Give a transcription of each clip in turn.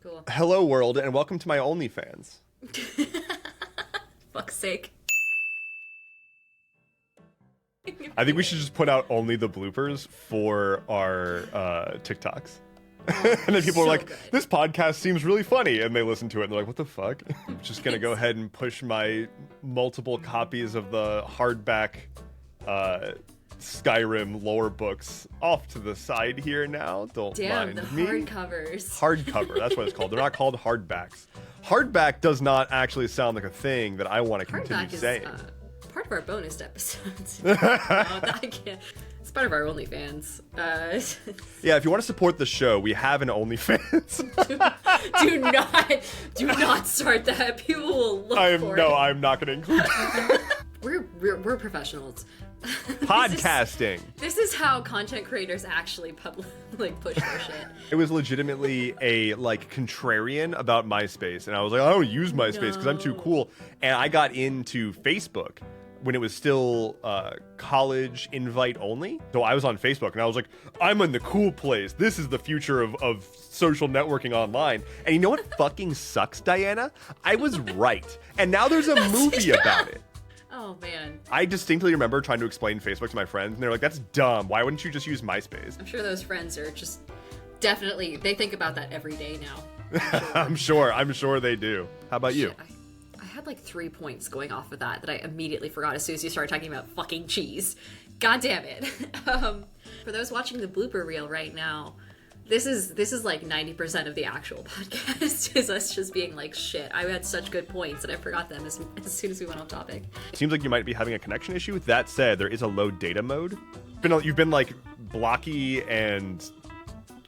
Cool. Hello, world, and welcome to my OnlyFans. Fuck's sake. I think we should just put out only the bloopers for our TikToks. And then people are like, this podcast seems really funny. And they listen to it and they're like, what the fuck? I'm just going to go ahead and push my multiple copies of the hardback Skyrim lore books off to the side here now. Don't mind me. Hardcovers. Hardcover, that's what it's called. They're not called hardbacks. Hardback does not actually sound like a thing that I want to continue saying. Part of our bonus episodes. I can't. It's part of our OnlyFans. Yeah, if you want to support the show, we have an OnlyFans. do not start that. People will look for it. I'm not going to include that. We're professionals. Podcasting. This is how content creators actually push their shit. It was legitimately a contrarian about MySpace, and I was like, I don't use MySpace because I'm too cool. And I got into Facebook when it was still college invite only. So I was on Facebook and I was like, I'm in the cool place. This is the future of social networking online. And you know what fucking sucks, Diana? I was right. And now there's a movie about it. Oh, man. I distinctly remember trying to explain Facebook to my friends, and they're like, that's dumb. Why wouldn't you just use MySpace? I'm sure those friends are just definitely, they think about that every day now. I'm sure they do. How about you? I had 3 points going off of that I immediately forgot as soon as you started talking about fucking cheese. God damn it. For those watching the blooper reel right now, this is 90% of the actual podcast is us just being like, shit, I had such good points and I forgot them as soon as we went off topic. It seems like you might be having a connection issue. With that said, there is a low data mode. You've been blocky and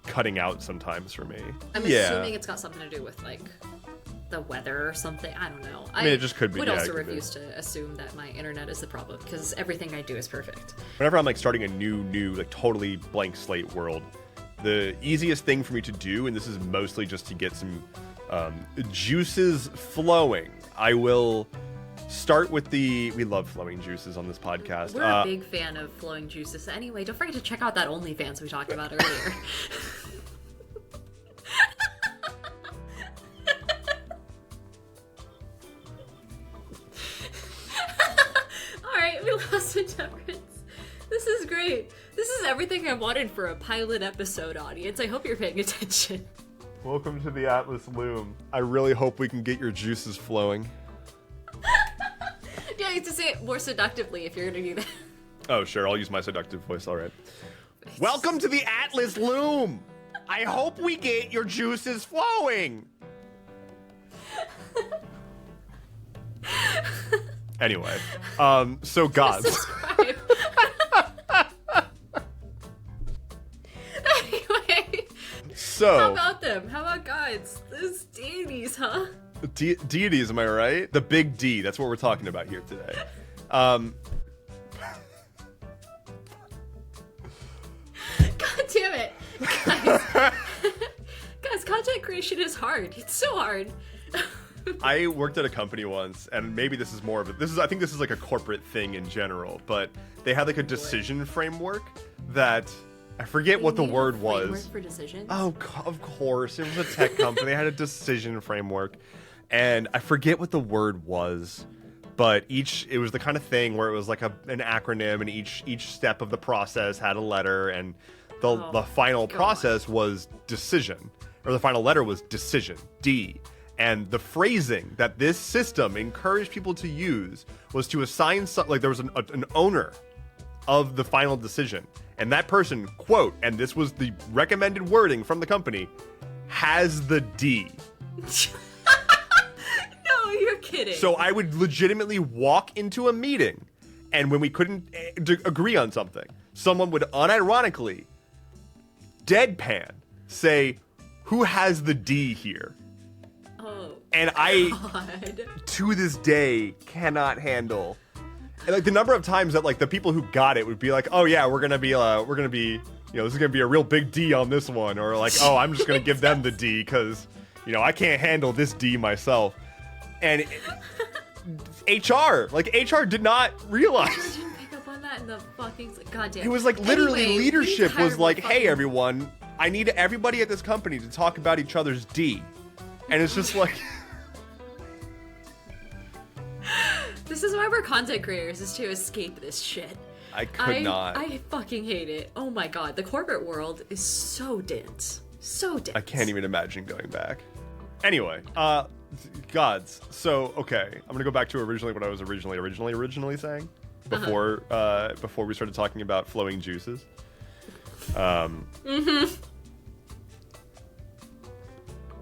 cutting out sometimes for me. I'm assuming it's got something to do with the weather or something. I don't know. I mean, it just could be. I would also refuse to assume that my internet is the problem because everything I do is perfect. Whenever I'm starting a new totally blank slate world, the easiest thing for me to do, and this is mostly just to get some juices flowing, I will start with we love flowing juices on this podcast. We're a big fan of flowing juices. Anyway, don't forget to check out that OnlyFans we talked about earlier. Alright, we lost the temperance. This is great. This is everything I wanted for a pilot episode, audience. I hope you're paying attention. Welcome to the Atlas Loom. I really hope we can get your juices flowing. Yeah, you have to say it more seductively if you're going to do that. Oh, sure. I'll use my seductive voice. All right. Welcome to the Atlas Loom. I hope we get your juices flowing. Anyway, so gods. Subscribe. Anyway. So. How about them? How about gods? Those deities, huh? Deities, am I right? The big D. That's what we're talking about here today. God damn it. Guys, content creation is hard. It's so hard. I worked at a company once, and maybe this is more of I think this is a corporate thing in general, but they had a decision framework that I forget what the word was. Framework for decisions? Oh, of course. It was a tech company. They had a decision framework, and I forget what the word was, but it was the kind of thing where it was an acronym, and each step of the process had a letter, and the final process was decision, or the final letter was decision, D. And the phrasing that this system encouraged people to use was to assign there was an owner of the final decision, and that person, quote, and this was the recommended wording from the company, has the D. No, you're kidding. So I would legitimately walk into a meeting, and when we couldn't agree on something, someone would unironically, deadpan, say, who has the D here? And God. To this day, cannot handle. And the number of times that the people who got it would be like, oh yeah, we're gonna be, this is gonna be a real big D on this one, or oh, I'm just gonna give them the D because, I can't handle this D myself. And HR did not realize. I didn't pick up on that in the fucking goddamn. It was literally anyway, leadership was hey everyone, I need everybody at this company to talk about each other's D. And it's just like... This is why we're content creators, is to escape this shit. I could not. I fucking hate it. Oh my god, the corporate world is so dense. So dense. I can't even imagine going back. Anyway, gods. So, okay, I'm gonna go back to originally what I was originally saying before before we started talking about flowing juices.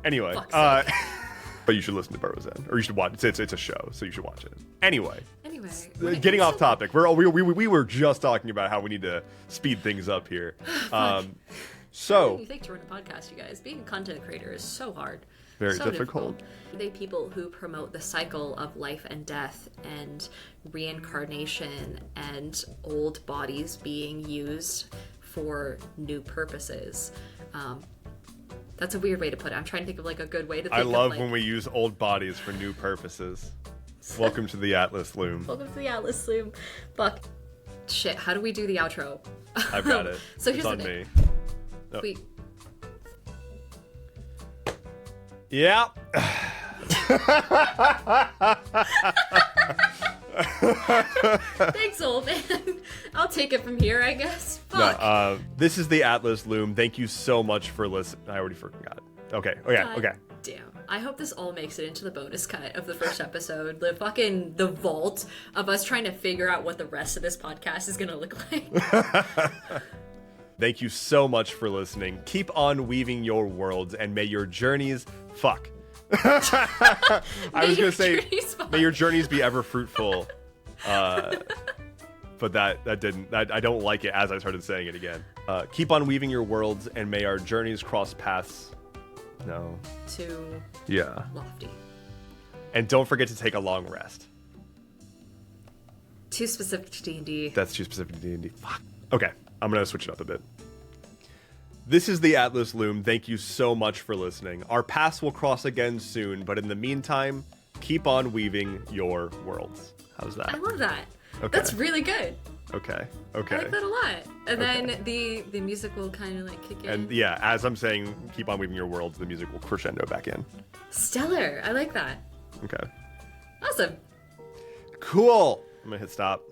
Anyway, but you should listen to Burrow's End, or you should watch. It's a show, so you should watch it. Anyway, getting off topic. We were just talking about how we need to speed things up here. So you think to run a podcast, you guys, being a content creator is so hard. Very so difficult. They people who promote the cycle of life and death and reincarnation and old bodies being used for new purposes. That's a weird way to put it. I'm trying to think of like a good way to think I love of, when we use old bodies for new purposes. Welcome to the Atlas Loom. Welcome to the Atlas Loom. Fuck. Shit, how do we do the outro? I've got it. So it's here's on the thing. me. Oh. We... Yeah. Thanks, old man. I'll take it from here, I guess. Fuck. No, this is the Atlas Loom. Thank you so much for listening. I already forgot. Okay. Okay. Damn. I hope this all makes it into the bonus cut of the first episode. The vault of us trying to figure out what the rest of this podcast is going to look like. Thank you so much for listening. Keep on weaving your worlds, and may your journeys... Fuck. I was going to say, may your journeys be ever fruitful. But that didn't... I don't like it as I started saying it again. Keep on weaving your worlds, and may our journeys cross paths... No. Too lofty. And don't forget to take a long rest. Too specific to D&D. That's too specific to D&D. Fuck. Okay, I'm going to switch it up a bit. This is the Atlas Loom. Thank you so much for listening. Our paths will cross again soon, but in the meantime, keep on weaving your worlds. How's that? I love that. Okay. That's really good. Okay. I like that a lot. And then the music will kind of like kick in. And yeah, as I'm saying, keep on weaving your worlds, the music will crescendo back in. Stellar. I like that. Okay. Awesome. Cool. I'm going to hit stop.